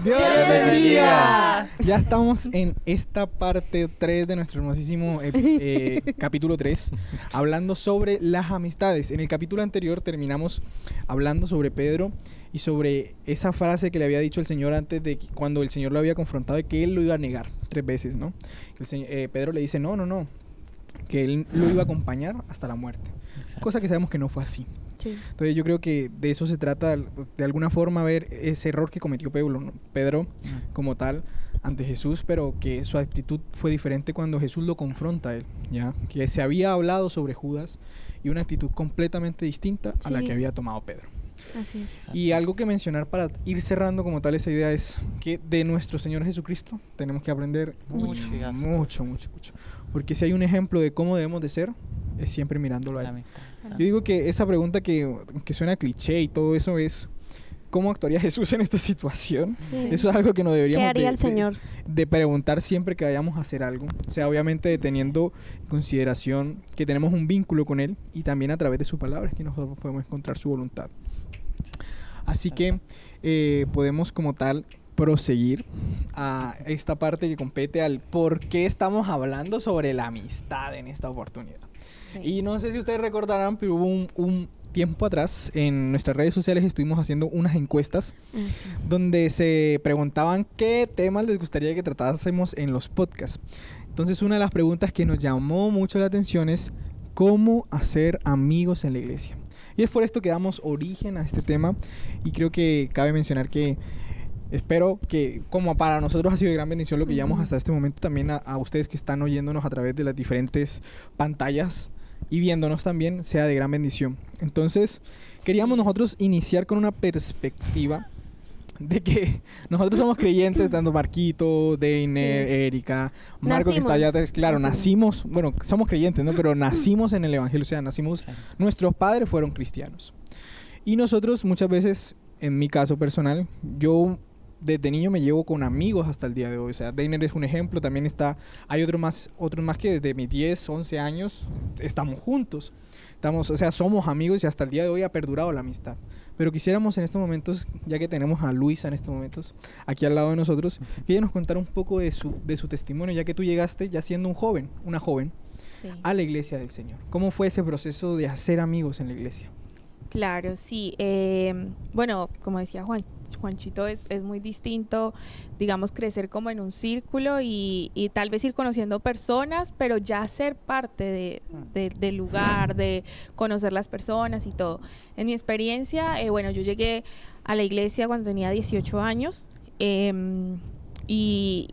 Dios les bendiga. Ya estamos en esta parte 3 de nuestro hermosísimo capítulo 3, hablando sobre las amistades. En el capítulo anterior terminamos hablando sobre Pedro y sobre esa frase que le había dicho el Señor antes de cuando el Señor lo había confrontado de que él lo iba a negar 3 veces, ¿no? Pedro le dice no, que él lo iba a acompañar hasta la muerte. Exacto. Cosa que sabemos que no fue así. Sí. Entonces yo creo que de eso se trata, de alguna forma, ver ese error que cometió Pedro como tal ante Jesús, pero que su actitud fue diferente cuando Jesús lo confronta a él, ¿ya? Que se había hablado sobre Judas y una actitud completamente distinta a la que había tomado Pedro. Así es. Y algo que mencionar para ir cerrando como tal esa idea es que de nuestro Señor Jesucristo tenemos que aprender mucho. Porque si hay un ejemplo de cómo debemos de ser, es siempre mirándolo a él. Yo digo que esa pregunta que suena cliché y todo eso es ¿cómo actuaría Jesús en esta situación? Sí. Eso es algo que nos deberíamos ¿Qué haría el Señor? De preguntar siempre que vayamos a hacer algo. O sea, obviamente teniendo en consideración que tenemos un vínculo con Él y también a través de su palabra es que nosotros podemos encontrar su voluntad. Así que podemos como tal proseguir a esta parte que compete al por qué estamos hablando sobre la amistad en esta oportunidad. Sí. Y no sé si ustedes recordarán, pero hubo un tiempo atrás en nuestras redes sociales estuvimos haciendo unas encuestas donde se preguntaban qué temas les gustaría que tratásemos en los podcasts. Entonces una de las preguntas que nos llamó mucho la atención es ¿cómo hacer amigos en la iglesia? Y es por esto que damos origen a este tema y creo que cabe mencionar que espero que como para nosotros ha sido de gran bendición lo que llevamos hasta este momento, también a ustedes que están oyéndonos a través de las diferentes pantallas y viéndonos también sea de gran bendición. Entonces queríamos nosotros iniciar con una perspectiva de que nosotros somos creyentes, tanto Marquito, Deiner, Erika, Marco que está allá, claro, nacimos, bueno, somos creyentes, ¿no? Pero nacimos en el evangelio, o sea, nuestros padres fueron cristianos. Y nosotros muchas veces, en mi caso personal, yo desde niño me llevo con amigos hasta el día de hoy. O sea, Deiner es un ejemplo, también hay otros más que desde mis 10, 11 años estamos juntos. O sea, somos amigos y hasta el día de hoy ha perdurado la amistad. Pero quisiéramos en estos momentos, ya que tenemos a Luisa en estos momentos aquí al lado de nosotros, que ella nos contara un poco de su testimonio, ya que tú llegaste ya siendo una joven, a la iglesia del Señor. ¿Cómo fue ese proceso de hacer amigos en la iglesia? Claro, sí. Bueno, como decía Juanchito, es muy distinto, digamos, crecer como en un círculo y tal vez ir conociendo personas, pero ya ser parte del lugar, de conocer las personas y todo. En mi experiencia, bueno, yo llegué a la iglesia cuando tenía 18 años y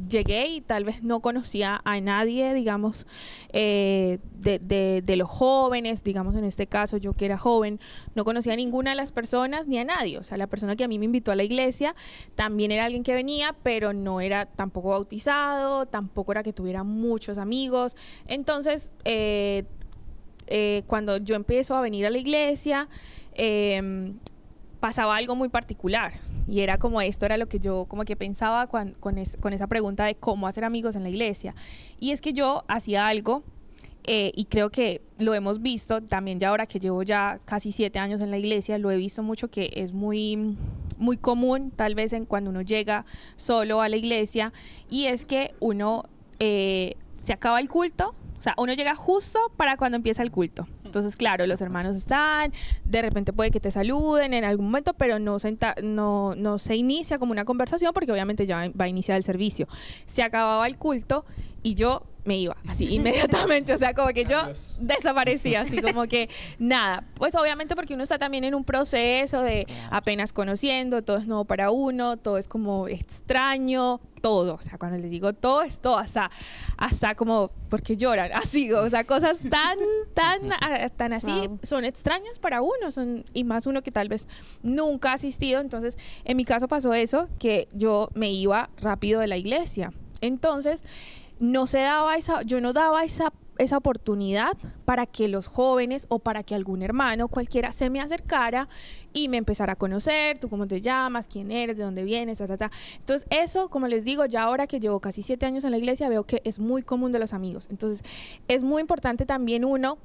llegué y tal vez no conocía a nadie, digamos, de los jóvenes, digamos en este caso yo que era joven, no conocía a ninguna de las personas ni a nadie. O sea, la persona que a mí me invitó a la iglesia también era alguien que venía, pero no era tampoco bautizado, tampoco era que tuviera muchos amigos. Entonces, cuando yo empiezo a venir a la iglesia, pasaba algo muy particular y era como esto era lo que yo como que pensaba con esa pregunta de cómo hacer amigos en la iglesia, y es que yo hacía algo y creo que lo hemos visto también ya ahora que llevo ya casi 7 años en la iglesia, lo he visto mucho que es muy, muy común tal vez cuando uno llega solo a la iglesia, y es que uno se acaba el culto. O sea, uno llega justo para cuando empieza el culto. Entonces, claro, los hermanos están, de repente puede que te saluden en algún momento, pero no se inicia como una conversación porque obviamente ya va a iniciar el servicio. Se acababa el culto y yo me iba así inmediatamente, o sea, como que yo desaparecía, así como que nada. Pues obviamente porque uno está también en un proceso de apenas conociendo, todo es nuevo para uno, todo es como extraño, todo, o sea, cuando les digo todo es todo, hasta como, porque lloran, así, o sea, cosas tan así, son extrañas para uno, y más uno que tal vez nunca ha asistido. Entonces, en mi caso pasó eso, que yo me iba rápido de la iglesia. Entonces, yo no daba esa oportunidad para que los jóvenes o para que algún hermano cualquiera se me acercara y me empezara a conocer, tú cómo te llamas, quién eres, de dónde vienes, Entonces eso, como les digo, ya ahora que llevo casi 7 años en la iglesia, veo que es muy común de los amigos. Entonces es muy importante también uno,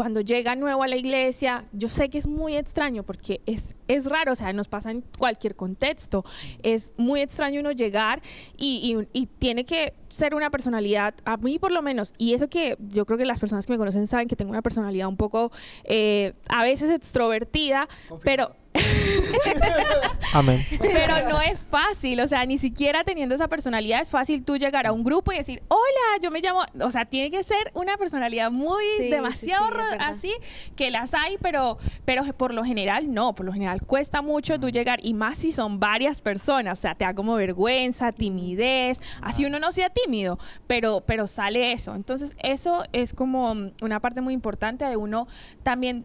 cuando llega nuevo a la iglesia, yo sé que es muy extraño porque es raro, o sea, nos pasa en cualquier contexto. Es muy extraño uno llegar y tiene que ser una personalidad, a mí por lo menos, y eso que yo creo que las personas que me conocen saben que tengo una personalidad un poco, a veces extrovertida, pero... Amén. Pero no es fácil, o sea, ni siquiera teniendo esa personalidad es fácil tú llegar a un grupo y decir, hola, yo me llamo, o sea, tiene que ser una personalidad muy demasiado así, que las hay, pero por lo general no, por lo general cuesta mucho tú llegar, y más si son varias personas, o sea, te da como vergüenza, timidez, así uno no sea tímido, pero sale eso. Entonces eso es como una parte muy importante de uno también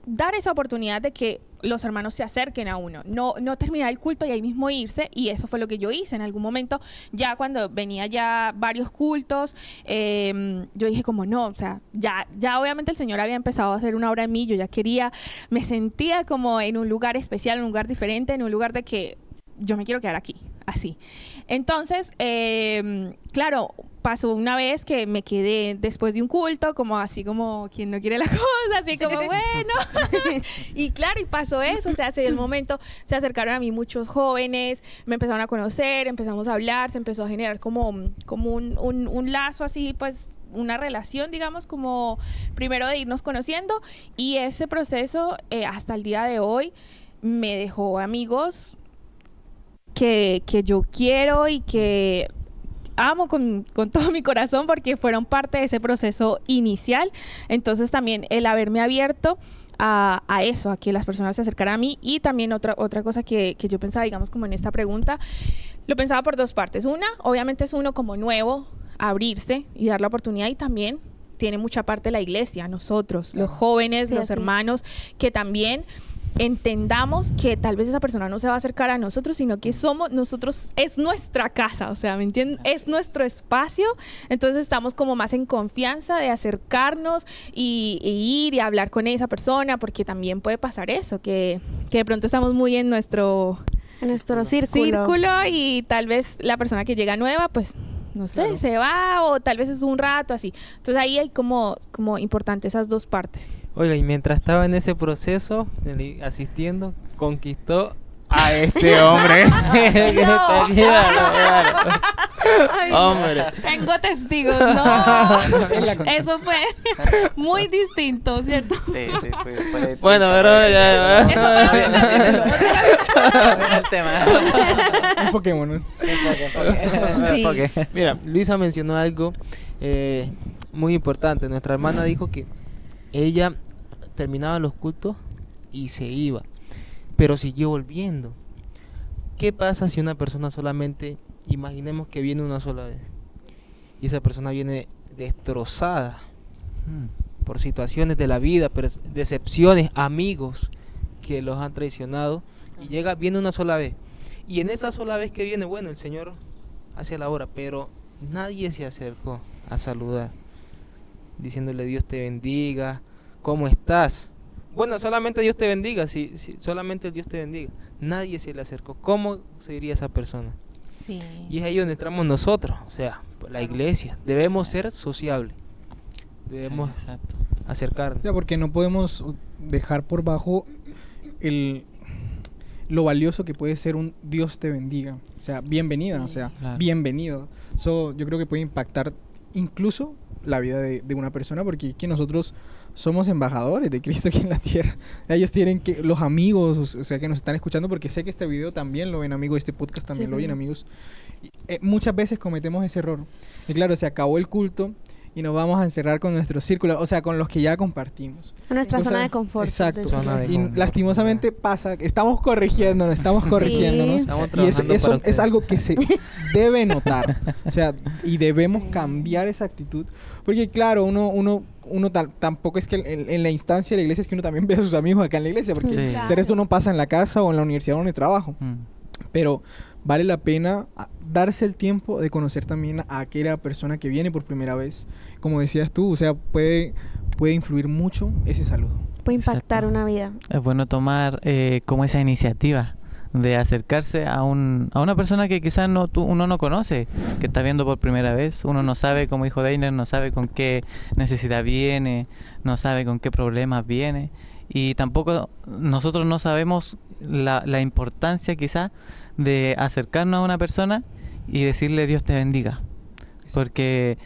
dar esa oportunidad de que los hermanos se acerquen a uno, no terminar el culto y ahí mismo irse, y eso fue lo que yo hice en algún momento, ya cuando venía ya varios cultos, yo dije como no, o sea, ya obviamente el Señor había empezado a hacer una obra en mí, yo ya quería, me sentía como en un lugar especial, en un lugar diferente, en un lugar de que yo me quiero quedar aquí, así. Entonces, claro, pasó una vez que me quedé después de un culto, como así como quien no quiere la cosa, así como bueno. Y claro, y pasó eso, o sea, se dio el momento, se acercaron a mí muchos jóvenes, me empezaron a conocer, empezamos a hablar, se empezó a generar como un lazo así, pues una relación, digamos, como primero de irnos conociendo, y ese proceso hasta el día de hoy me dejó amigos que yo quiero y que amo con todo mi corazón, porque fueron parte de ese proceso inicial. Entonces también el haberme abierto a eso, a que las personas se acercaran a mí. Y también otra cosa que yo pensaba, digamos, como en esta pregunta, lo pensaba por dos partes. Una, obviamente es uno como nuevo, abrirse y dar la oportunidad, y también tiene mucha parte la iglesia, nosotros, los jóvenes, los hermanos, que también entendamos que tal vez esa persona no se va a acercar a nosotros, sino que somos nosotros, es nuestra casa, o sea, ¿me entienden? Es nuestro espacio, entonces estamos como más en confianza de acercarnos y ir y hablar con esa persona, porque también puede pasar eso, que de pronto estamos muy en nuestro círculo y tal vez la persona que llega nueva, pues no sé, se va, o tal vez es un rato así. Entonces ahí hay como importante esas dos partes. Oiga, y mientras estaba en ese proceso, asistiendo, conquistó a este hombre. Hombre. Tengo testigos, no. Eso fue muy distinto, ¿cierto? Sí, fue bueno, pero ya. Eso fue el tema. Enfoquémonos. Sí. Mira, Luisa mencionó algo muy importante. Nuestra hermana dijo que ella terminaba los cultos y se iba, pero siguió volviendo. ¿Qué pasa si una persona solamente, imaginemos que viene una sola vez, y esa persona viene destrozada por situaciones de la vida, decepciones, amigos que los han traicionado, y viene una sola vez, y en esa sola vez que viene, bueno, el Señor hace la obra, pero nadie se acercó a saludar, diciéndole Dios te bendiga, ¿cómo estás? Bueno, solamente Dios te bendiga, si solamente Dios te bendiga. Nadie se le acercó. ¿Cómo se diría esa persona? Sí. Y es ahí donde entramos nosotros, o sea, la iglesia. Debemos ser sociables. Debemos acercarnos. O sea, porque no podemos dejar por bajo lo valioso que puede ser un Dios te bendiga. O sea, bienvenida, o sea, bienvenido. Yo creo que puede impactar incluso la vida de una persona, porque es que nosotros somos embajadores de Cristo aquí en la tierra. Ellos tienen que, los amigos, o sea, que nos están escuchando, porque sé que este video también lo ven amigos, este podcast también lo ven amigos. Muchas veces cometemos ese error. Y claro, se acabó el culto y nos vamos a encerrar con nuestro círculo, o sea, con los que ya compartimos. Nuestra zona de confort. Exacto. De Y lastimosamente pasa, estamos corrigiéndonos. Y eso es algo que se debe notar. O sea, y debemos cambiar esa actitud. Porque claro, uno tampoco es que en la instancia de la iglesia es que uno también ve a sus amigos acá en la iglesia, porque de resto uno pasa en la casa o en la universidad donde trabajo. Pero vale la pena darse el tiempo de conocer también a aquella persona que viene por primera vez. Como decías tú, o sea, puede influir mucho ese saludo. Puede impactar una vida. Es bueno tomar como esa iniciativa de acercarse a una persona que quizás uno no conoce, que está viendo por primera vez. Uno no sabe, como dijo Deiner, no sabe con qué necesidad viene, no sabe con qué problemas viene, y tampoco nosotros no sabemos la importancia quizás de acercarnos a una persona y decirle Dios te bendiga, porque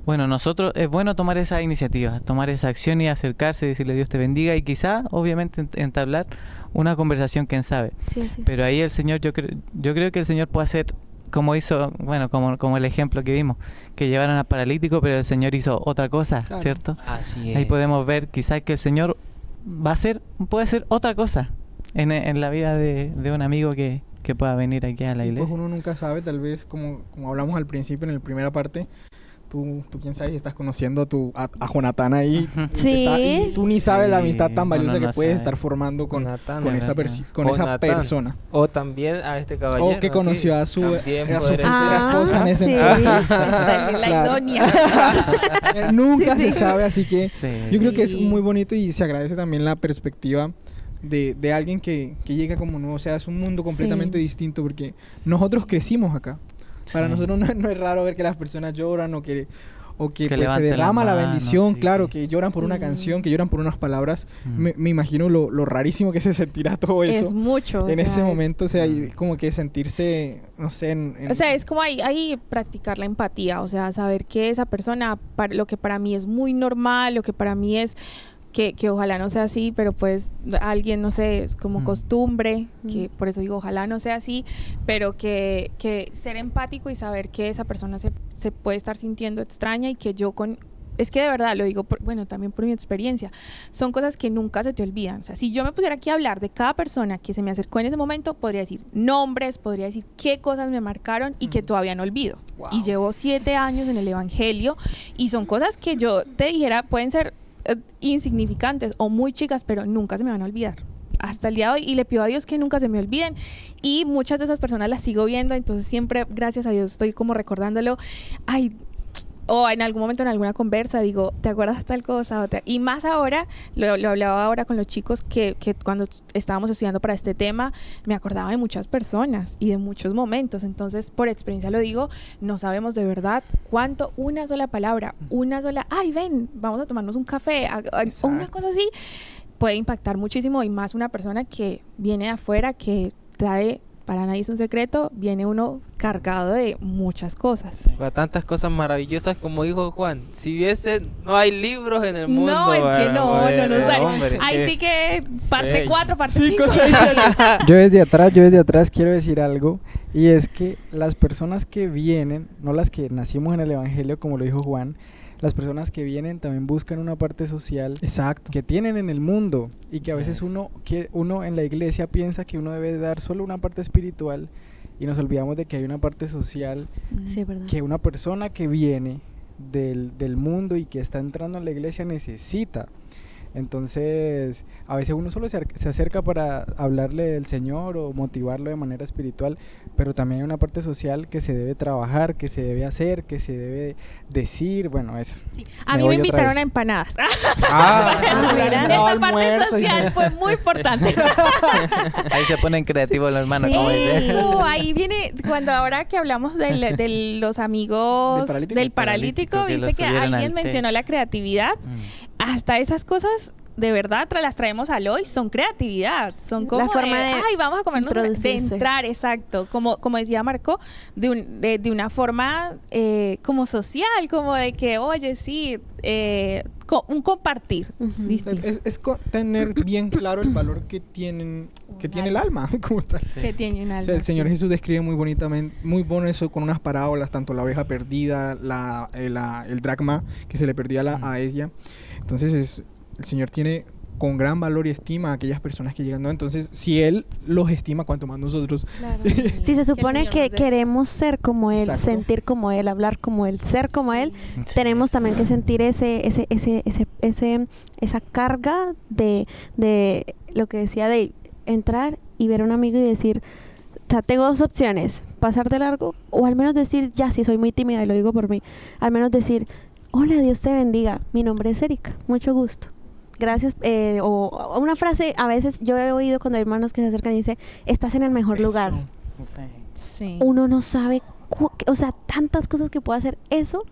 bueno, nosotros es bueno tomar esa iniciativa, tomar esa acción y acercarse y decirle Dios te bendiga, y quizá obviamente entablar una conversación, quién sabe. Sí. Pero ahí el Señor, yo creo que el Señor puede hacer como hizo, bueno, como el ejemplo que vimos, que llevaron al paralítico, pero el Señor hizo otra cosa, Claro. ¿cierto? Así es. Ahí podemos ver quizás que el Señor puede hacer otra cosa en la vida de un amigo que pueda venir aquí a la Y pues iglesia. uno nunca sabe, tal vez, como hablamos al principio en la primera parte, tú quién sabe, estás conociendo a Jonathan ahí. Sí. Y tú ni sabes la Sí, amistad tan valiosa uno que no puedes sabe. estar formando con Natán, esa, ¿verdad? con O esa Natán. persona. O también a este caballero. O que conoció a su También futura podría ser. esposa en ese sí. entonces. Salió la Claro. idónea. Nunca Sí, se sí. sabe, así que Sí. yo creo que es Sí. muy bonito y se agradece también la perspectiva de alguien que llega como nuevo. O sea, es un mundo completamente Sí. distinto porque nosotros crecimos acá. Para Sí. nosotros no es raro ver que las personas lloran o que Que pues, se levanten derrama la la mano, bendición, sí, claro, que- que lloran por una Sí. canción, que lloran por unas palabras. Mm. Me imagino lo rarísimo que se sentirá todo eso Es mucho. en o ese sea, momento. O sea, y como que sentirse, no sé, O sea, es como ahí practicar la empatía, o sea, saber que esa persona, lo que para mí es muy normal, lo que para mí es que ojalá no sea así, pero pues alguien, no sé, es como Mm. costumbre, que Mm. por eso digo ojalá no sea así, pero que ser empático y saber que esa persona se puede estar sintiendo extraña y que yo es que de verdad lo digo, bueno, también por mi experiencia, son cosas que nunca se te olvidan. O sea, si yo me pusiera aquí a hablar de cada persona que se me acercó en ese momento, podría decir nombres, podría decir qué cosas me marcaron y que todavía no olvido. Wow. Y llevo 7 años en el Evangelio y son cosas que yo te dijera, pueden ser insignificantes o muy chicas, pero nunca se me van a olvidar. Hasta el día de hoy, y le pido a Dios que nunca se me olviden, y muchas de esas personas las sigo viendo, entonces siempre, gracias a Dios, estoy como recordándolo. Ay, o en algún momento en alguna conversa digo, ¿te acuerdas de tal cosa? Y más ahora, lo hablaba ahora con los chicos que cuando estábamos estudiando para este tema, me acordaba de muchas personas y de muchos momentos. Entonces, por experiencia lo digo, no sabemos de verdad cuánto una sola palabra, una sola, ay, ven, vamos a tomarnos un café, o una cosa así, puede impactar muchísimo, y más una persona que viene de afuera, que trae, para nadie es un secreto, viene uno cargado de muchas cosas. A tantas cosas maravillosas como dijo Juan. Si hubiese, no hay libros en el mundo. No, es que para no poder- sale. hombre, Ahí qué sí que parte bello. 4, parte 5, 5. 6, Yo desde atrás quiero decir algo, y es que las personas que vienen, no las que nacimos en el Evangelio, como lo dijo Juan, las personas que vienen también buscan una parte social Exacto. que tienen en el mundo, y que a veces Eso. uno en la iglesia piensa que uno debe dar solo una parte espiritual, y nos olvidamos de que hay una parte social, Sí, es verdad. que una persona que viene del mundo y que está entrando en la iglesia necesita. Entonces, a veces uno solo se acerca para hablarle del Señor o motivarlo de manera espiritual, pero también hay una parte social que se debe trabajar, que se debe hacer, que se debe decir, bueno, eso. A mí me voy otra invitaron vez. a empanadas. mira. Esa parte social fue muy importante. Ahí se ponen creativos los hermanos, como dice. Eso, ahí viene, cuando ahora que hablamos de los amigos Del del paralítico, paralítico. Que lo viste que subieron alguien al mencionó techo. la creatividad. Hasta esas cosas de verdad las traemos al hoy, son creatividad, son como forma de ay, vamos a comernos de introducirse. entrar, exacto, como decía Marco, de una forma como social, como de que, oye, sí, un compartir Ujú. distinto. Tener bien claro el valor que tiene el alma como tal. Que tiene un alma. O sea, el Señor sí. Jesús describe muy bonitamente, muy bueno eso con unas parábolas, tanto la oveja perdida, el dracma que se le perdía a ella. Entonces el Señor tiene con gran valor y estima a aquellas personas que llegan, ¿no? Entonces, si Él los estima, cuanto más nosotros. Claro. Si se el supone Señor que nos dé. queremos ser como Él, Exacto. sentir como Él, hablar como Él, ser como Él, Sí. tenemos también que sentir esa carga de lo que decía, de entrar y ver a un amigo y decir, o sea, tengo dos opciones, pasar de largo o al menos decir, ya, si soy muy tímida y lo digo por mí, al menos decir, hola, Dios te bendiga, mi nombre es Erika, mucho gusto. gracias, o una frase, a veces yo he oído cuando hay hermanos que se acercan y dice, estás en el mejor Eso. lugar. Sí. Uno no sabe, o sea, tantas cosas que puede hacer eso,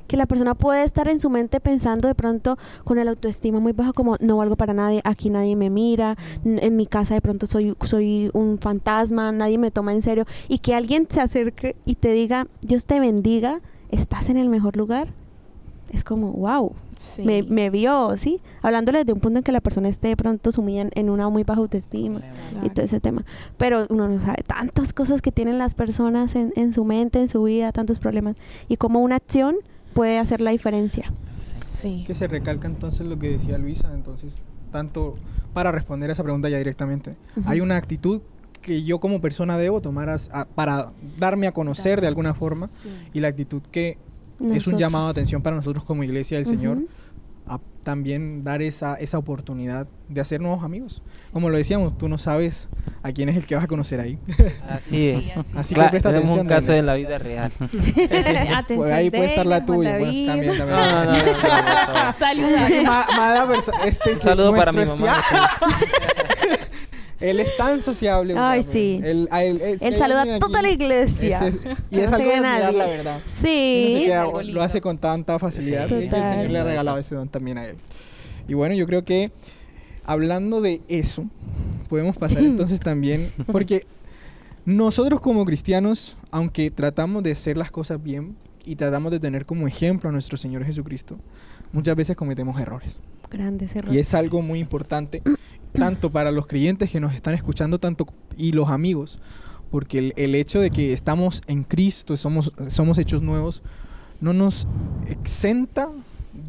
que la persona puede estar en su mente pensando de pronto con el autoestima muy bajo, como no valgo para nadie, aquí nadie me mira, en mi casa de pronto soy un fantasma, nadie me toma en serio, y que alguien se acerque y te diga, Dios te bendiga, estás en el mejor lugar, es como, wow, Sí. me vio, ¿sí? Hablándole desde un punto en que la persona esté de pronto sumida en una muy baja autoestima y Claro. todo ese tema. Pero uno no sabe tantas cosas que tienen las personas en su mente, en su vida, tantos problemas. Y cómo una acción puede hacer la diferencia. Sí. Que se recalca entonces lo que decía Luisa, entonces, tanto para responder a esa pregunta ya directamente, Ujú. hay una actitud que yo como persona debo tomar para darme a conocer de alguna forma, Sí. y la actitud que es un Nosotros. llamado de atención para nosotros como iglesia del Señor, Ujú. a también dar esa oportunidad de hacer nuevos amigos. Como lo decíamos, tú no sabes a quién es el que vas a conocer ahí. Así es. Sí, Así Claro, que presta tenemos atención. un caso Daniel. en la vida real. Atención, Pues ahí puede estar la Daniel, Juan tuya, pues David. también. No. Saludar. Un saludo para mi mamá. Él es tan sociable. Ay, o sea, sí. Él Él saluda a toda la iglesia. Y No es se algo de ve admirar, nadie. la verdad. Uno se Sí. queda- algo lo lindo. hace con tanta facilidad, Sí, y el total. Señor le ha Eso. regalado ese don también a él. Y bueno, yo creo que hablando de eso, podemos pasar entonces también, porque nosotros como cristianos, aunque tratamos de hacer las cosas bien y tratamos de tener como ejemplo a nuestro Señor Jesucristo, muchas veces cometemos errores. Grandes errores. Y es algo muy importante, tanto para los creyentes que nos están escuchando, tanto y los amigos, porque el hecho de que estamos en Cristo, somos hechos nuevos, no nos exenta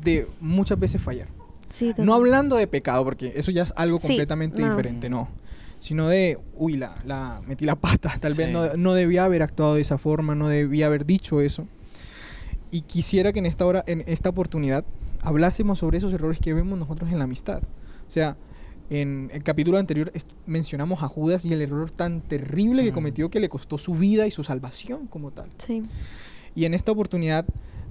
de muchas veces fallar. Sí, No total. hablando de pecado, porque eso ya es algo Sí, completamente no. diferente, no. Sino de, uy, metí la pata, tal vez Sí. no debía haber actuado de esa forma, no debía haber dicho eso. Y quisiera que en esta hora, en esta oportunidad, hablásemos sobre esos errores que vemos nosotros en la amistad. O sea, en el capítulo anterior mencionamos a Judas y el error tan terrible que cometió, que le costó su vida y su salvación como tal. Sí. Y en esta oportunidad,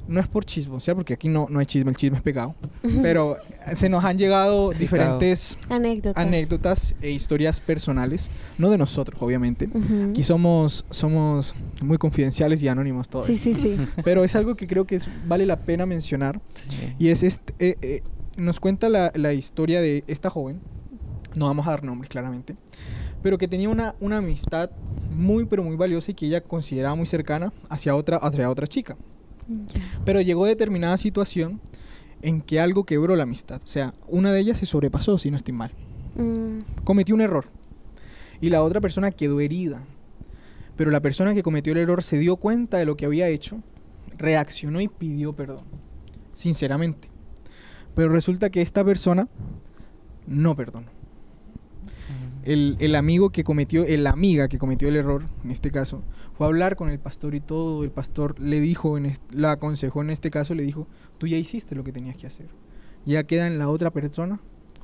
no es por chismosear, porque aquí no hay chisme, el chisme es pecado, pero se nos han llegado diferentes anécdotas e historias personales, no de nosotros, obviamente. Ujú. Aquí somos muy confidenciales y anónimos todos. Sí, sí, sí. Pero es algo que creo que vale la pena mencionar, Sí. y es nos cuenta la historia de esta joven, no vamos a dar nombres claramente, pero que tenía una amistad muy pero muy valiosa y que ella consideraba muy cercana hacia otra chica. Pero llegó determinada situación en que algo quebró la amistad. O sea, una de ellas se sobrepasó, si no estoy mal. Cometió un error. Y la otra persona quedó herida. Pero la persona que cometió el error se dio cuenta de lo que había hecho, reaccionó y pidió perdón. Sinceramente. Pero resulta que esta persona no perdonó. La amiga que cometió el error, en este caso, fue a hablar con el pastor y todo. El pastor le dijo, la aconsejó en este caso, le dijo, tú ya hiciste lo que tenías que hacer. Ya queda en la otra persona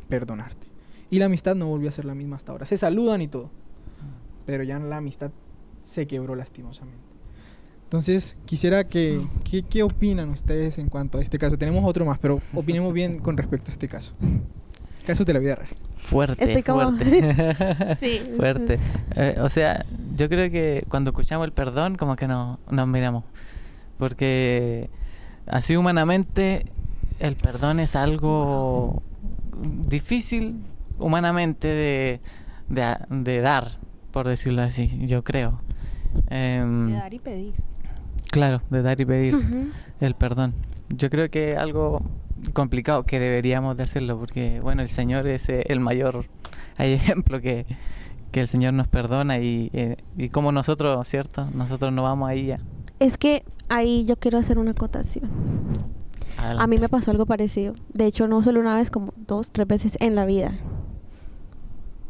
perdonarte. Y la amistad no volvió a ser la misma hasta ahora. Se saludan y todo, pero ya la amistad se quebró lastimosamente. Entonces, quisiera ¿qué opinan ustedes en cuanto a este caso? Tenemos otro más, pero opinemos bien con respecto a este caso. Casos de la vida real. Fuerte, Estoy como- fuerte. Sí. Fuerte. O sea, yo creo que cuando escuchamos el perdón, como que nos miramos. Porque así humanamente, el perdón es algo difícil humanamente de dar, por decirlo así, yo creo. De dar y pedir. Claro, de dar y pedir Ujú. el perdón. Yo creo que es algo complicado, que deberíamos de hacerlo, porque bueno, el Señor es el mayor. Hay ejemplo que el Señor nos perdona y como nosotros, ¿cierto? Nosotros no vamos ahí ya. Es que ahí yo quiero hacer una acotación. A mí me pasó algo parecido. De hecho, no solo una vez, como 2, 3 veces en la vida.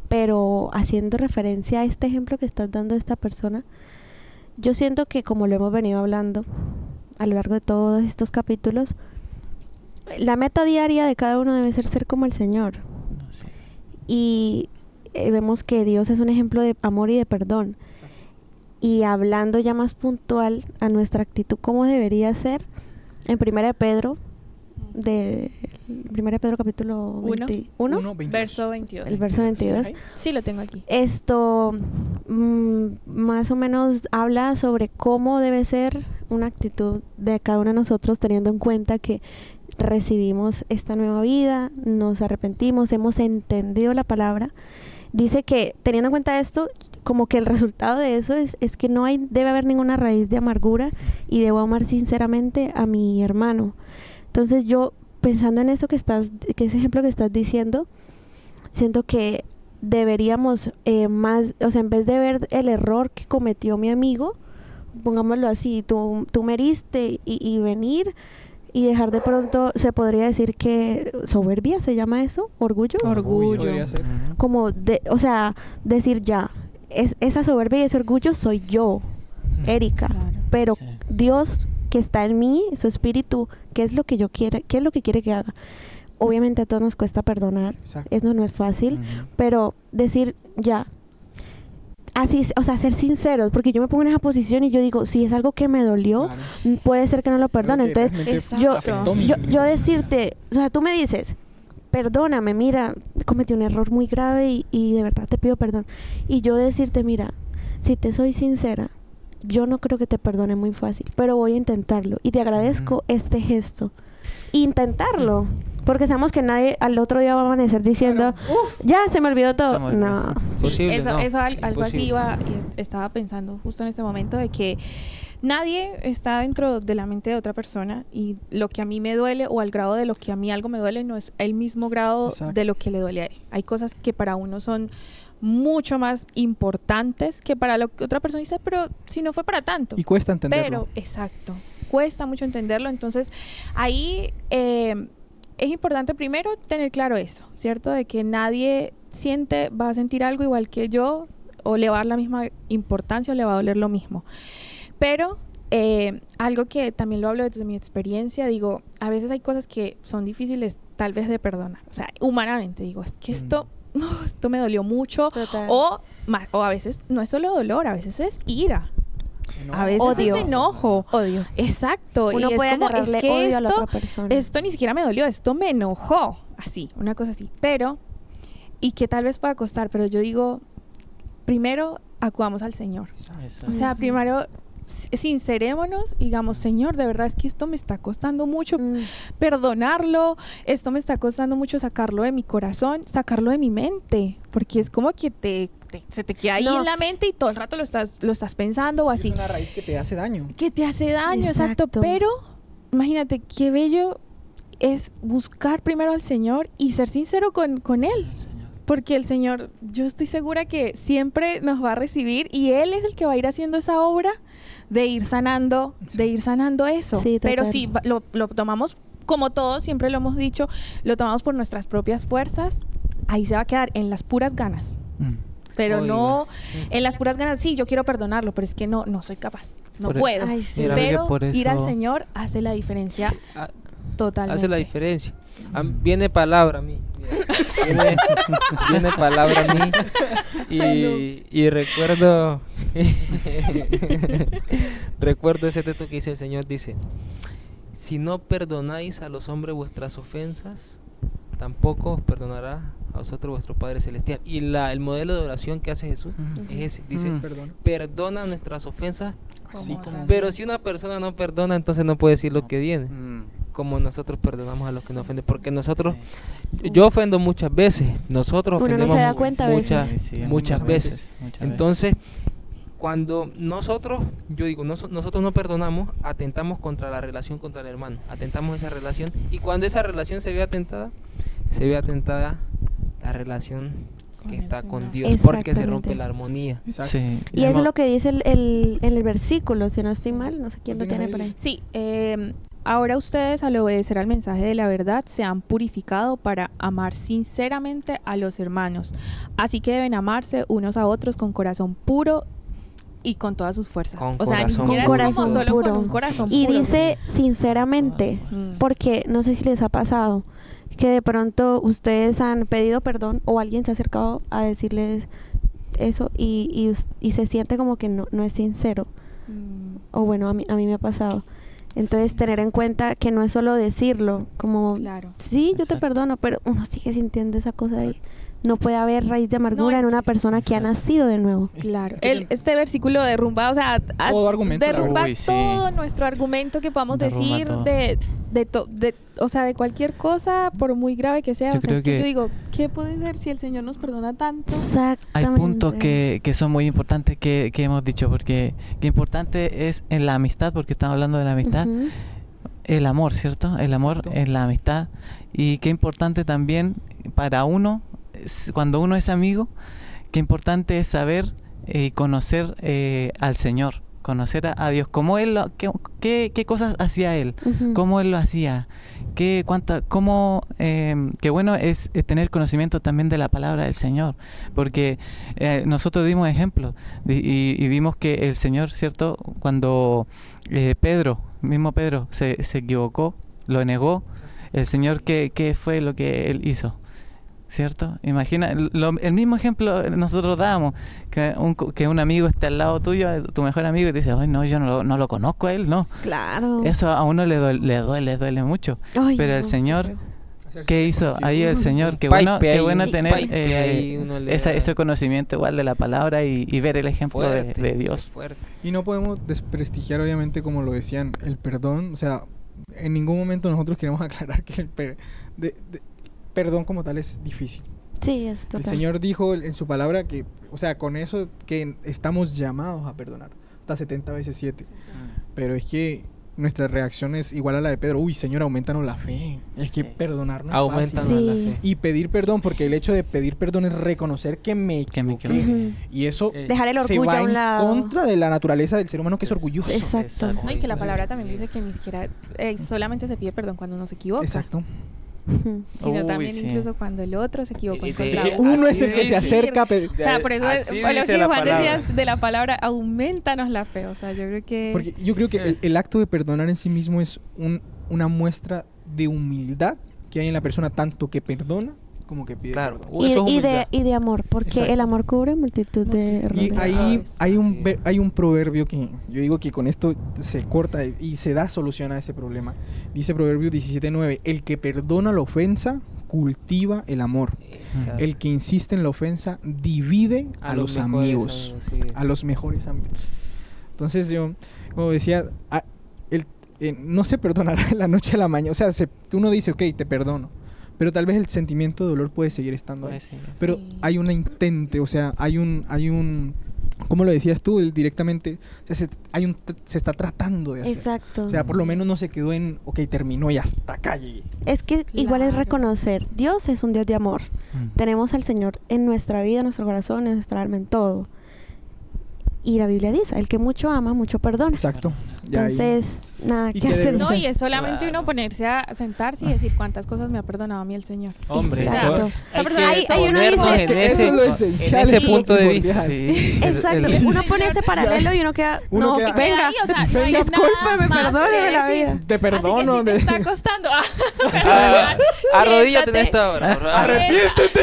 Pero haciendo referencia a este ejemplo que estás dando de esta persona, yo siento que, como lo hemos venido hablando a lo largo de todos estos capítulos, la meta diaria de cada uno debe ser como el Señor. No sé. Y vemos que Dios es un ejemplo de amor y de perdón. Y hablando ya más puntual a nuestra actitud, ¿cómo debería ser? En 1 Pedro, del 1 Pedro capítulo Uno. 21, 1:22. Verso 22. el verso 22. Ahí. Sí, lo tengo aquí. Esto más o menos habla sobre cómo debe ser una actitud de cada uno de nosotros, teniendo en cuenta que recibimos esta nueva vida, nos arrepentimos, hemos entendido la palabra. Dice que teniendo en cuenta esto, como que el resultado de eso es que debe haber ninguna raíz de amargura y debo amar sinceramente a mi hermano. Entonces yo, pensando en eso que ese ejemplo que estás diciendo, siento que deberíamos más, o sea, en vez de ver el error que cometió mi amigo, pongámoslo así, tú me heriste y venir y dejar de pronto, se podría decir que soberbia, ¿se llama eso? ¿Orgullo? Orgullo. Podría ser. Como, o sea, decir ya, esa soberbia y ese orgullo soy yo, Erika, Claro. pero Sí. Dios que está en mí, su espíritu, ¿qué es lo que yo quiere? ¿Qué es lo que quiere que haga? Obviamente a todos nos cuesta perdonar, Exacto. eso no es fácil, Ujú. pero decir ya, así, o sea, ser sinceros, porque yo me pongo en esa posición y yo digo, si es algo que me dolió, Claro. puede ser que no lo perdone. Algo que Entonces, realmente yo, afectó mi- yo decirte, o sea, tú me dices, perdóname, mira, cometí un error muy grave y de verdad te pido perdón. Y yo decirte, mira, si te soy sincera, yo no creo que te perdone muy fácil, pero voy a intentarlo y te agradezco Ujú. este gesto. Intentarlo, porque sabemos que nadie al otro día va a amanecer diciendo, ya se me olvidó todo. Se me olvidó. No. Imposible, eso, no, eso algo así imposible. iba y estaba pensando justo en este momento de que nadie está dentro de la mente de otra persona y lo que a mí me duele o al grado de lo que a mí algo me duele no es el mismo grado Exacto. de lo que le duele a él. Hay cosas que para uno son mucho más importantes que para lo que otra persona dice, pero si no fue para tanto. Y cuesta entenderlo. Pero, exacto, cuesta mucho entenderlo. Entonces, ahí es importante primero tener claro eso, ¿cierto? De que nadie va a sentir algo igual que yo, o le va a dar la misma importancia, o le va a doler lo mismo. Pero algo que también lo hablo desde mi experiencia, digo, a veces hay cosas que son difíciles tal vez de perdonar. O sea, humanamente digo, es que esto me dolió mucho. Total. O a veces no es solo dolor, a veces es ira. Enojo. A veces Odio. es enojo. Odio. Exacto. Uno y es puede como, agarrarle es que odio a la esto, otra persona. esto ni siquiera me dolió, esto me enojó. Así, una cosa así. Pero, y que tal vez pueda costar, pero yo digo, primero acudamos al Señor. Exacto. O sea, primero sincerémonos y digamos, Señor, de verdad es que esto me está costando mucho Mm. perdonarlo, esto me está costando mucho sacarlo de mi corazón, sacarlo de mi mente, porque es como que se te queda ahí No. en la mente y todo el rato lo estás pensando o así. Es una raíz que te hace daño. Que te hace daño, exacto. Exacto. Pero imagínate qué bello es buscar primero al Señor y ser sincero con Él. Porque el Señor, yo estoy segura que siempre nos va a recibir y Él es el que va a ir haciendo esa obra de ir sanando, eso. Sí, Pero total. si lo tomamos como todos, siempre lo hemos dicho, lo tomamos por nuestras propias fuerzas, ahí se va a quedar en las puras ganas. Mm. Pero Oiga. no en las puras ganas, sí, yo quiero perdonarlo, pero es que no soy capaz, no Por- puedo. Ay, sí. Mira, Pero por ir al eso- Señor hace la diferencia Ah, totalmente. hace la diferencia. Viene palabra a mí. Mira. Viene palabra a mí. Y recuerdo. Recuerdo ese texto que dice el Señor: dice, si no perdonáis a los hombres vuestras ofensas, tampoco os perdonará a vosotros vuestro Padre Celestial. Y el modelo de oración que hace Jesús Ujú. es ese. Dice, Mm. Perdón. perdona nuestras ofensas. Así Como como- tal. Pero si una persona no perdona, entonces no puede decir lo que viene. Mm. Como nosotros perdonamos a los que nos ofenden. Porque nosotros, Sí. yo ofendo muchas veces. Nosotros Uno no ofendemos se da cuenta a muchas, veces. Sí, sí, muchas veces. Muchas Entonces, cuando nosotros, yo digo, nosotros no perdonamos, atentamos contra la relación contra el hermano, atentamos esa relación, y cuando esa relación se ve atentada la relación Con que el está con Señor. Dios, porque se Exactamente. rompe la armonía. Exacto. Sí. Y eso es lo que dice en el versículo, si no estoy mal, no sé quién lo ¿Lo tienes tiene por ahí? ahí. Sí, ahora ustedes al obedecer al mensaje de la verdad se han purificado para amar sinceramente a los hermanos. Así que deben amarse unos a otros con corazón puro y con todas sus fuerzas. Con o sea, ni corazón siquiera puro. es como solo Puro. con un corazón Y puro. dice sinceramente, Mm. porque no sé si les ha pasado que de pronto ustedes han pedido perdón o alguien se ha acercado a decirles eso y se siente como que no es sincero. Mm. O bueno, a mí me ha pasado. Entonces tener en cuenta que no es solo decirlo, como Claro. sí, yo te Exacto. perdono, pero uno sigue sintiendo esa cosa ahí. No puede haber raíz de No, amargura es en una que- persona que ha Exacto. nacido de nuevo. Claro. que Este versículo derrumba, o sea, Todo argumento, la derrumba verdad. Uy, sí. todo nuestro argumento que podamos Derrumba decir todo. o sea, de cualquier cosa, por muy grave que sea. Yo O sea, creo es que que- yo digo, ¿qué puede ser si el Señor nos perdona tanto? Hay Exactamente. puntos que son muy importantes que hemos dicho, porque qué importante es en la amistad, porque estamos hablando de la amistad, Ujú. el amor, ¿cierto? El amor Exacto. en la amistad. Y qué importante también para uno, cuando uno es amigo, qué importante es saber y conocer al Señor, conocer a Dios, cómo Él, qué cosas hacía Él, Ujú. cómo Él lo hacía, qué bueno es tener conocimiento también de la palabra del Señor, porque nosotros dimos ejemplos y vimos que el Señor, ¿cierto? Cuando mismo Pedro se equivocó, lo negó, el Señor, ¿qué fue lo que Él hizo? ¿Cierto? Imagina, el mismo ejemplo nosotros dábamos, que un amigo esté al lado tuyo, tu mejor amigo, y te dice, ay, no, yo no lo conozco a él, no. Claro. Eso a uno le duele mucho. Ay, pero el no, Señor, qué feo. ¿qué hizo? Ahí el Señor, qué Pipe bueno ahí, tener pipe ahí uno le da. ese conocimiento igual de la palabra y ver el ejemplo de Dios. Fuerte. Y no podemos desprestigiar, obviamente, como lo decían, el perdón. O sea, en ningún momento nosotros queremos aclarar que perdón como tal es difícil. Sí, es total. El Señor dijo en su palabra que, o sea, con eso que estamos llamados a perdonar, hasta 70 veces 7. Pero es que nuestra reacción es igual a la de Pedro. Uy, Señor, aumentanos la fe. Es que Sí. perdonar no es Aumentanos fácil. Sí. la fe. Y pedir perdón, porque el hecho de pedir perdón es reconocer que me equivoqué. Ujú. Y eso Dejar el se orgullo va a un en lado. contra de la naturaleza del ser humano, que es orgulloso. Exacto. No, y que la Entonces, palabra también dice que ni siquiera solamente se pide perdón cuando uno se equivoca. Exacto. Ujú. Sino Uy, también sí. incluso cuando el otro se equivocó Y en de- contra Que de Así uno es el que se dice. acerca a pedir. O sea, por eso Así por lo dice que la Juan palabra. decía de la palabra, aumentanos la fe. O sea, yo creo que... Porque yo creo que el acto de perdonar en sí mismo es una muestra de humildad que hay en la persona, tanto que perdona como que pide Claro. perdón. Eso es humildad. Y de amor, porque Exacto. el amor cubre multitud de Y errores. ahí hay Así es. hay un proverbio que yo digo que con esto se corta y se da solución a ese problema. Dice Proverbio 17:9, el que perdona la ofensa cultiva el amor. Exacto. El que insiste en la ofensa divide a los mejores amigos, sí es. a los mejores amigos. Entonces yo, como decía, no se perdonará de la noche a la mañana. O sea, uno dice, ok, te perdono, pero tal vez el sentimiento de dolor puede seguir estando ahí. Pues sí. Pero Sí. hay una intente, o sea, hay un ¿cómo lo decías tú? Directamente, o sea, se está tratando de hacer. Exacto. O sea, por lo menos no se quedó en, ok, terminó y hasta acá llegué. Es que igual es Claro. reconocer, Dios es un Dios de amor. Mm. Tenemos al Señor en nuestra vida, en nuestro corazón, en nuestra alma, en todo. Y la Biblia dice, el que mucho ama, mucho perdona. Exacto. Ya ahí. Entonces, nada Y que que hacer. debemos- No, y es solamente Claro. uno ponerse a sentarse y decir cuántas cosas me ha perdonado a mí el Señor. Hombre, Exacto. eso- Esa hay persona- que Ahí uno ponernos dice- Es que en eso ese- es lo esencial, en ese eso es lo punto de primordial. vista. Sí. Exacto, uno pone ese paralelo y uno queda, Uno no, queda- venga, ahí, o sea, no hay venga, nada discúlpame, más perdóneme que la decir. vida. Te perdono. Así que si te de- está costando. Arrodíllate en Siéntate. esta hora. Arrepiéntete.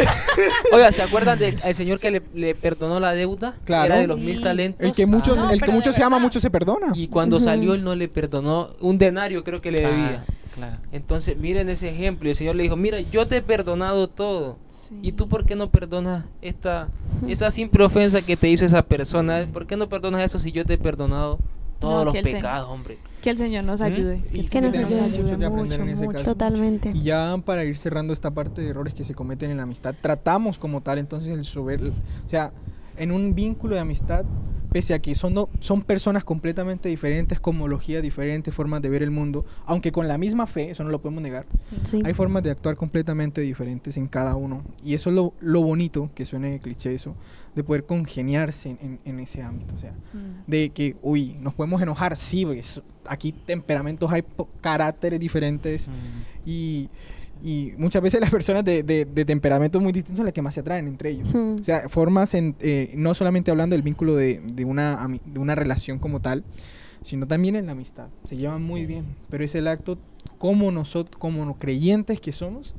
Oiga, ¿se acuerdan del señor que le perdonó la deuda? Claro. Era de los Sí. 1000 talentos. El que muchos, No, el que pero mucho de se ama, verdad. mucho se perdona. Y cuando Ujú. salió, él no le perdonó un denario, creo que le debía. Claro. Entonces, miren ese ejemplo. Y el Señor le dijo, mira, yo te he perdonado todo. Sí. ¿Y tú por qué no perdonas esa simple ofensa que te hizo esa persona? ¿Por qué no perdonas eso si yo te he perdonado todos No, los que el Señor- pecados, hombre? Que el Señor nos ayude. Y Que nos tenemos ayude mucho que aprender en ese mucho, caso. totalmente. Y ya para ir cerrando esta parte de errores que se cometen en la amistad, tratamos como tal entonces o sea, en un vínculo de amistad, pese a que son personas completamente diferentes, cosmologías diferentes, formas de ver el mundo, aunque con la misma fe, eso no lo podemos negar, Sí. hay formas de actuar completamente diferentes en cada uno. Y eso es lo bonito, que suene cliché eso, de poder congeniarse en ese ámbito. O sea, de que, uy, nos podemos enojar, sí, pues, aquí temperamentos hay, caracteres diferentes, y muchas veces las personas de temperamentos muy distintos son las que más se atraen entre ellos. Ujú. O sea, formas, no solamente hablando del vínculo de una relación como tal, sino también en la amistad. Se llevan muy bien, pero es el acto como nosotros, como creyentes que somos,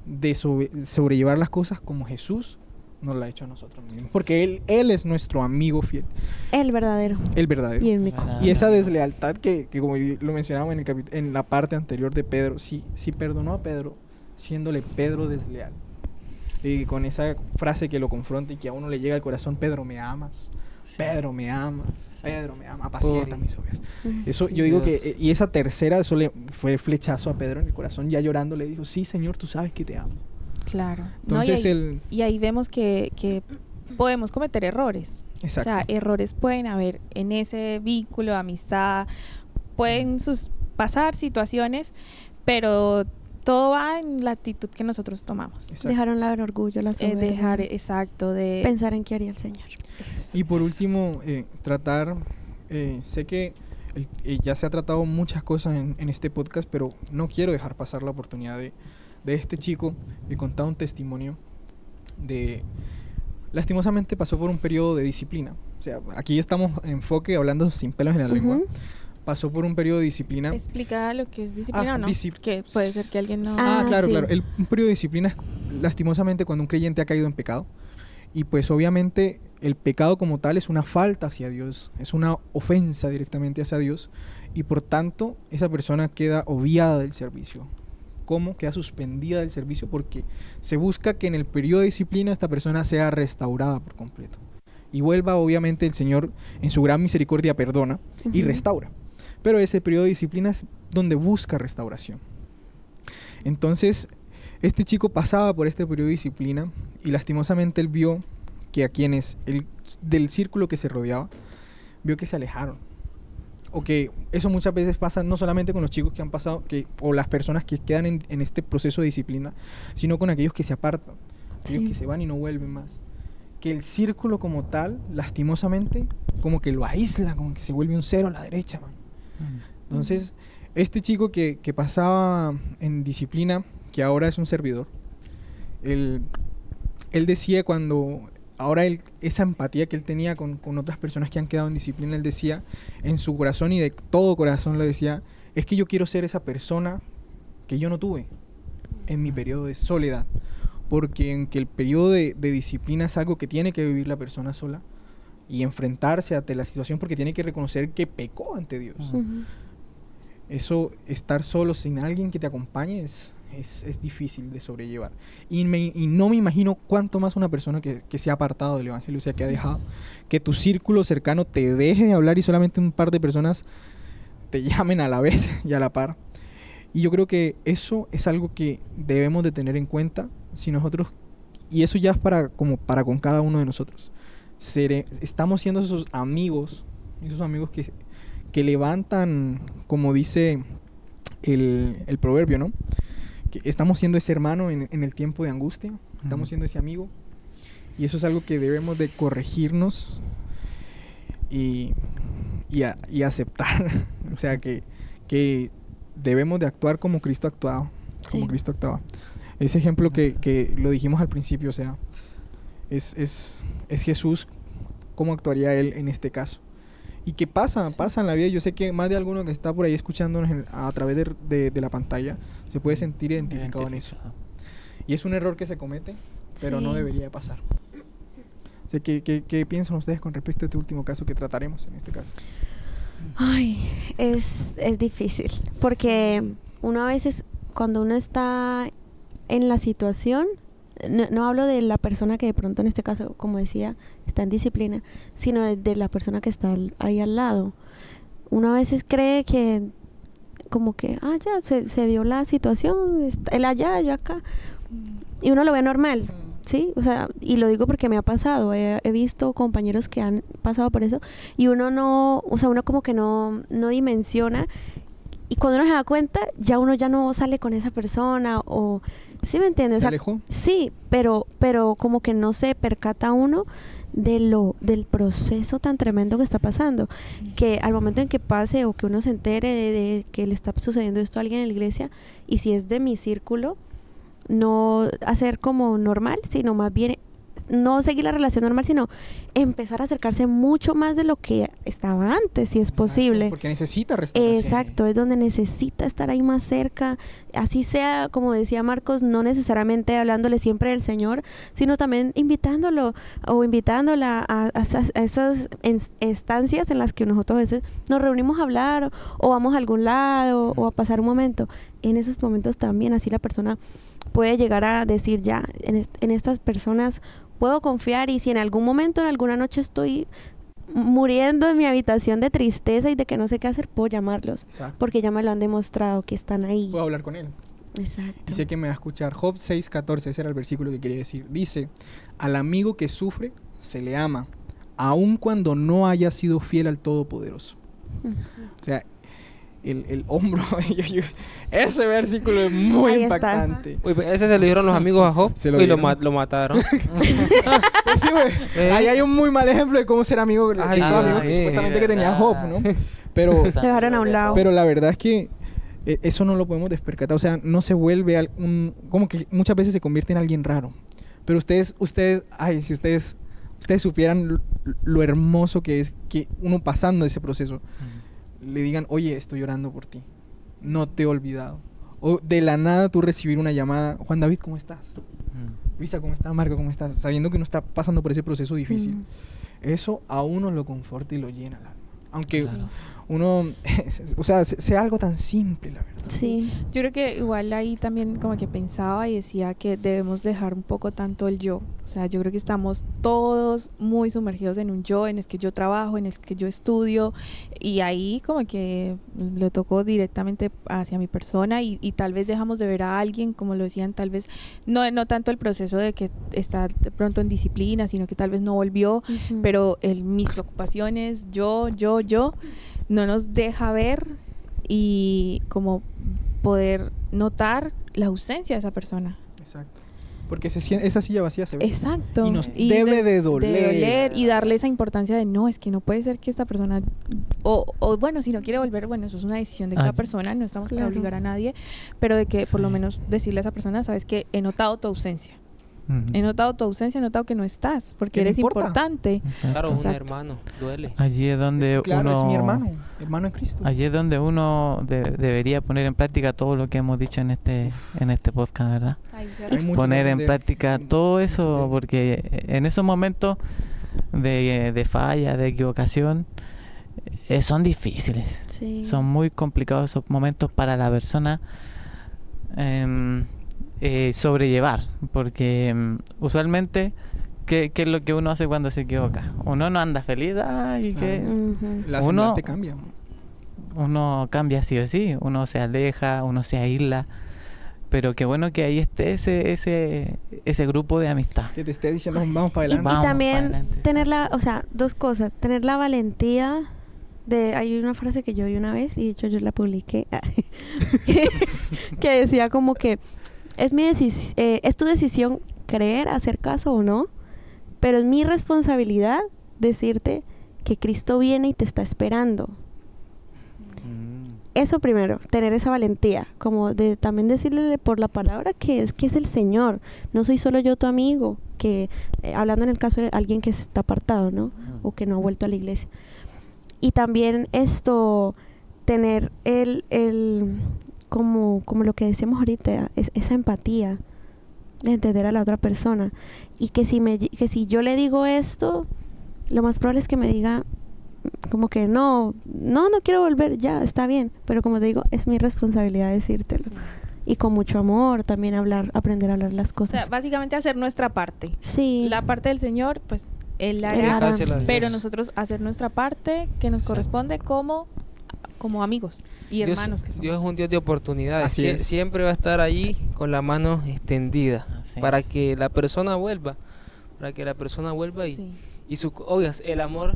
de sobrellevar las cosas como Jesús nos la ha hecho a nosotros mismos. Porque Él es nuestro amigo fiel, El verdadero. el verdadero. Y el único. Y esa deslealtad que como lo mencionábamos en la parte anterior de Pedro, sí perdonó a Pedro, siéndole Pedro desleal. Y con esa frase que lo confronta y que a uno le llega al corazón: Pedro, ¿me amas? Sí. Pedro, ¿me amas? Pedro, ¿me ama? Apacienta mis ovejas. Ujú. Eso Sí, yo digo Dios. que, y esa tercera, eso le fue el flechazo a Pedro en el corazón, ya llorando le dijo: sí, Señor, tú sabes que te amo. Claro. Entonces Y ahí vemos que podemos cometer errores. exacto. O sea, errores pueden haber en ese vínculo, amistad, pueden pasar situaciones, pero todo va en la actitud que nosotros tomamos. Exacto. Dejaron la del orgullo, la soberbia. Dejar, exacto, de... Pensar en qué haría el Señor. Y por último, tratar, sé que ya se ha tratado muchas cosas en este podcast, pero no quiero dejar pasar la oportunidad de este chico que contaba un testimonio de... Lastimosamente pasó por un periodo de disciplina. O sea, aquí estamos enfoque hablando sin pelos en la lengua. Ujú. Pasó por un periodo de disciplina. Explica lo que es disciplina, Ah, ¿o no? Que puede ser que alguien no... Ah, Claro, sí. claro. Un periodo de disciplina es lastimosamente cuando un creyente ha caído en pecado. Y pues obviamente el pecado como tal es una falta hacia Dios, es una ofensa directamente hacia Dios. Y por tanto esa persona queda obviada del servicio. ¿Cómo? Queda suspendida del servicio porque se busca que en el periodo de disciplina esta persona sea restaurada por completo. Y vuelva, obviamente el Señor en su gran misericordia perdona y Ujú. restaura. Pero ese periodo de disciplina es donde busca restauración. Entonces, este chico pasaba por este periodo de disciplina y lastimosamente él vio que a quienes del círculo que se rodeaba, vio que se alejaron. O que eso muchas veces pasa no solamente con los chicos que han pasado, o las personas que quedan en este proceso de disciplina, sino con aquellos que se apartan, aquellos Sí. que se van y no vuelven más. Que el círculo como tal, lastimosamente, como que lo aísla, como que se vuelve un cero a la derecha, man. Entonces, este chico que pasaba en disciplina, que ahora es un servidor, él decía esa empatía que él tenía con otras personas que han quedado en disciplina, él decía en su corazón y de todo corazón le decía: es que yo quiero ser esa persona que yo no tuve en mi periodo de soledad, porque en que el periodo de disciplina es algo que tiene que vivir la persona sola y enfrentarse ante la situación porque tiene que reconocer que pecó ante Dios. Ujú. Eso, estar solo sin alguien que te acompañe es difícil de sobrellevar. Y no me imagino cuánto más una persona que se ha apartado del Evangelio, o sea, que ha dejado que tu círculo cercano te deje de hablar y solamente un par de personas te llamen a la vez y a la par. Y yo creo que eso es algo que debemos de tener en cuenta si nosotros, y eso ya es para con cada uno de nosotros. Estamos siendo esos amigos que levantan, como dice el proverbio, ¿no? Que estamos siendo ese hermano en el tiempo de angustia, estamos siendo ese amigo, y eso es algo que debemos de corregirnos y aceptar. O sea, que debemos de actuar como Cristo actuaba, como Sí. Cristo actuaba. Ese ejemplo que lo dijimos al principio, o sea, es Jesús, cómo actuaría Él en este caso. Y que pasa en la vida. Yo sé que más de alguno que está por ahí escuchándonos a través de la pantalla se puede sentir identificado en eso. Y es un error que se comete, pero no Sí. debería de pasar. O sea, ¿qué piensan ustedes con respecto a este último caso que trataremos en este caso? Ay, es difícil. Porque uno a veces, cuando uno está en la situación, no hablo de la persona que de pronto en este caso, como decía, está en disciplina, sino de la persona que está ahí al lado. Uno a veces cree que como que, ya, se dio la situación, él allá, yo acá, y uno lo ve normal, ¿sí? O sea, y lo digo porque me ha pasado, he visto compañeros que han pasado por eso, y uno como que no dimensiona, y cuando uno se da cuenta, uno ya no sale con esa persona, o, ¿sí me entiendes? ¿Se O sea, alejó? sí, pero como que no se percata uno del proceso tan tremendo que está pasando, que al momento en que pase o que uno se entere de que le está sucediendo esto a alguien en la iglesia, y si es de mi círculo, no hacer como normal, sino más bien no seguir la relación normal, sino empezar a acercarse mucho más de lo que estaba antes, si es Exacto, posible. Porque necesita restauración. Exacto, es donde necesita estar ahí más cerca, así sea, como decía Marcos, no necesariamente hablándole siempre del Señor, sino también invitándolo o invitándola a esas estancias en las que nosotros a veces nos reunimos a hablar o vamos a algún lado o a pasar un momento. En esos momentos también así la persona puede llegar a decir ya, en estas personas puedo confiar, y si en algún momento, en alguna noche estoy muriendo en mi habitación de tristeza y de que no sé qué hacer, puedo llamarlos, Exacto. porque ya me lo han demostrado que están ahí. Puedo hablar con él. Exacto. Y sé que me va a escuchar. Job 6:14, ese era el versículo que quería decir. Dice, al amigo que sufre, se le ama, aun cuando no haya sido fiel al Todopoderoso. O sea, el hombro, ese versículo es muy Ahí está. impactante. Uy, pues ese se lo dieron los amigos a Job Se lo y lo, dieron. lo mataron. Pues sí, güey. Ahí hay un muy mal ejemplo de cómo ser amigo, Ay, estos amigos sí, supuestamente que tenía verdad. Job, ¿no? Pero, Se dejaron a un lado. pero la verdad es que eso no lo podemos despercatar. O sea, no se vuelve como que muchas veces se convierte en alguien raro. Pero ustedes, ay, si ustedes supieran lo hermoso que es que uno pasando ese proceso, le digan, oye, estoy orando por ti, no te he olvidado. O de la nada tú recibir una llamada, Juan David, ¿cómo estás? Luisa, ¿cómo estás? Marco, ¿cómo estás? Sabiendo que uno está pasando por ese proceso difícil. Mm. Eso a uno lo conforta y lo llena el alma. Aunque Claro. uno, o sea, sea algo tan simple, la verdad. Sí. Yo creo que igual ahí también como que pensaba y decía que debemos dejar un poco tanto el yo. O sea, yo creo que estamos todos muy sumergidos en un yo, en el que yo trabajo, en el que yo estudio, y ahí como que lo tocó directamente hacia mi persona y tal vez dejamos de ver a alguien, como lo decían, tal vez no tanto el proceso de que está de pronto en disciplina, sino que tal vez no volvió, Ujú. pero mis ocupaciones, yo, no nos deja ver y como poder notar la ausencia de esa persona. Exacto. Porque esa silla vacía se ve. Exacto. Y nos debe de doler. y darle esa importancia de no, es que no puede ser que esta persona, o bueno, si no quiere volver, bueno, eso es una decisión de cada Ah, persona, no estamos para claro. obligar a nadie, pero de que por lo Sí. menos decirle a esa persona, sabes que he notado tu ausencia, he notado tu ausencia, he notado que no estás, porque Que no eres importa. importante. Exacto. Claro, un Exacto. hermano, duele. Allí es donde Claro, uno es mi hermano en Cristo. allí es donde uno debería poner en práctica todo lo que hemos dicho en este podcast, ¿verdad? Hay mucho Poner que en aprender. práctica todo eso, aprender. porque en esos momentos de falla, de equivocación, son difíciles. Sí. Son muy complicados esos momentos para la persona sobrellevar, porque usualmente, ¿qué es lo que uno hace cuando se equivoca? Uno no anda feliz, ay, que Ujú. La uno- semblante cambia. uno cambia sí o sí, uno se aleja, uno se aísla, pero qué bueno que ahí esté ese grupo de amistad. Que te esté diciendo, vamos para Y, adelante. Vamos también para adelante, tener sí. o sea, dos cosas, tener la valentía de, hay una frase que yo vi una vez y de hecho yo la publiqué, que decía como que es tu decisión creer, hacer caso o no, pero es mi responsabilidad decirte que Cristo viene y te está esperando. Eso primero, tener esa valentía, como de también decirle por la palabra que es el Señor, no soy solo yo tu amigo, que hablando en el caso de alguien que se está apartado, ¿no? O que no ha vuelto a la iglesia. Y también tener como lo que decíamos ahorita, esa empatía de entender a la otra persona. Y que si yo le digo esto, lo más probable es que me diga como que no quiero volver, ya, está bien. Pero como te digo, es mi responsabilidad decírtelo. Y con mucho amor también aprender a hablar las O cosas. sea, básicamente hacer nuestra parte. Sí. La parte del Señor, pues Él la Él hará, hará. Dársela a Dios. pero nosotros hacer nuestra parte que nos Exacto. corresponde como amigos y Dios, hermanos que somos. Dios es un Dios de oportunidades. Así es. Siempre va a estar allí con la mano extendida Así para es. que la persona vuelva. Sí. Y oigas, el amor,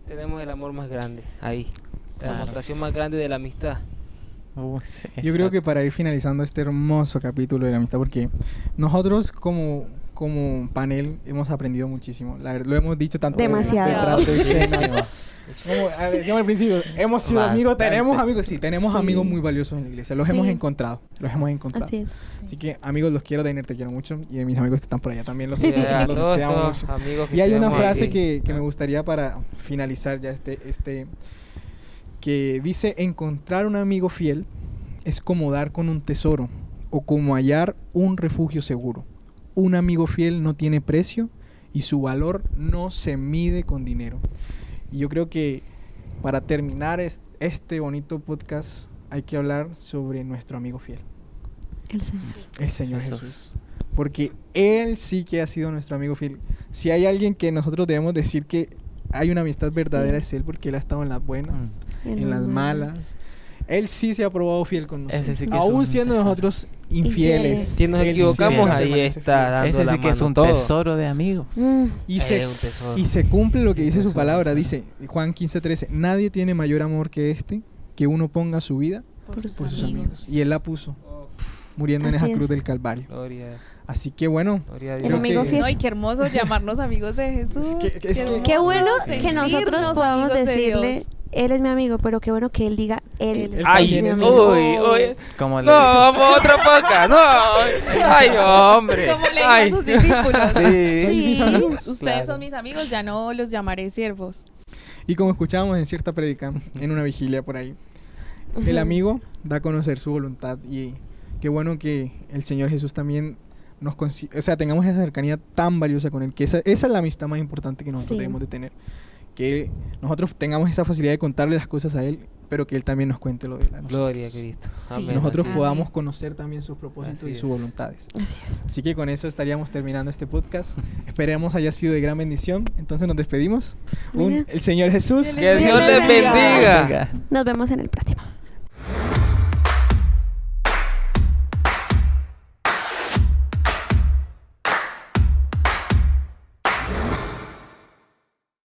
tenemos el amor más grande ahí. La Claro. demostración más grande de la amistad. Sí, Yo creo que exacto. para ir finalizando este hermoso capítulo de la amistad, porque nosotros como panel hemos aprendido muchísimo. Lo hemos dicho tanto Demasiado. detrás de escena. Muchísimo. Como decíamos al principio, hemos sido amigos, tenemos Bastantes. amigos, sí, tenemos Sí. amigos muy valiosos en la iglesia, los Sí. hemos encontrado. Así es. Así que amigos, los quiero, Dainer, te quiero mucho, y a mis amigos que están por allá también los, Sí, a los todos te amo estos mucho. amigos que Y hay una tenemos frase aquí. que me gustaría para finalizar ya que dice: encontrar un amigo fiel es como dar con un tesoro o como hallar un refugio seguro. Un amigo fiel no tiene precio y su valor no se mide con dinero. Y yo creo que para terminar este bonito podcast hay que hablar sobre nuestro amigo fiel, El Señor. el Señor Jesús. Jesús. Porque Él sí que ha sido nuestro amigo fiel. Si hay alguien que nosotros debemos decir que hay una amistad verdadera, es Él, porque Él ha estado en las buenas, en las malas. Él sí se ha probado fiel con nosotros. Ese sí que es Aún un siendo tesoro. nosotros infieles. Si nos Él equivocamos, siempre ahí permanece está, fiel. dando Ese la sí que es mano un todo. tesoro de amigo. Y Es se, un tesoro. y se cumple lo que dice su Tesoro, palabra. tesoro. Dice Juan 15:13: nadie tiene mayor amor que este, que uno ponga su vida Por por sus amigos. Y Él la puso, Oh, muriendo en Así esa cruz es. del Calvario. gloria, Así que bueno, gloria a El Dios. amigo que- fiel. No, y qué hermoso llamarnos amigos de Jesús. Es que- es que- hermoso Qué bueno sentirnos que nosotros podamos amigos de decirle, Dios. Él es mi amigo, pero qué bueno que Él diga, Él Él Ay, es también mi es amigo. uy, uy. Como le No, vamos otro podcast. No. Ay, hombre. Como le dijo Ay. a sus discípulos. Sí. ¿sois mis amigos? Ustedes Claro. son mis amigos, ya no los llamaré siervos. Y como escuchábamos en cierta prédica, en una vigilia por ahí, el amigo da a conocer su voluntad. Y qué bueno que el Señor Jesús también tengamos esa cercanía tan valiosa con Él, que esa es la amistad más importante que nosotros Sí. debemos de tener. Que nosotros tengamos esa facilidad de contarle las cosas a Él, pero que Él también nos cuente lo de Él a nosotros. Gloria a Cristo. Sí. Amén. Que nosotros Amén. podamos conocer también sus propósitos Así y sus es. voluntades. Así es. Así que con eso estaríamos terminando este podcast. Esperemos haya sido de gran bendición. Entonces nos despedimos. Mira. El Señor Jesús. Que Dios les bendiga. Nos vemos en el próximo.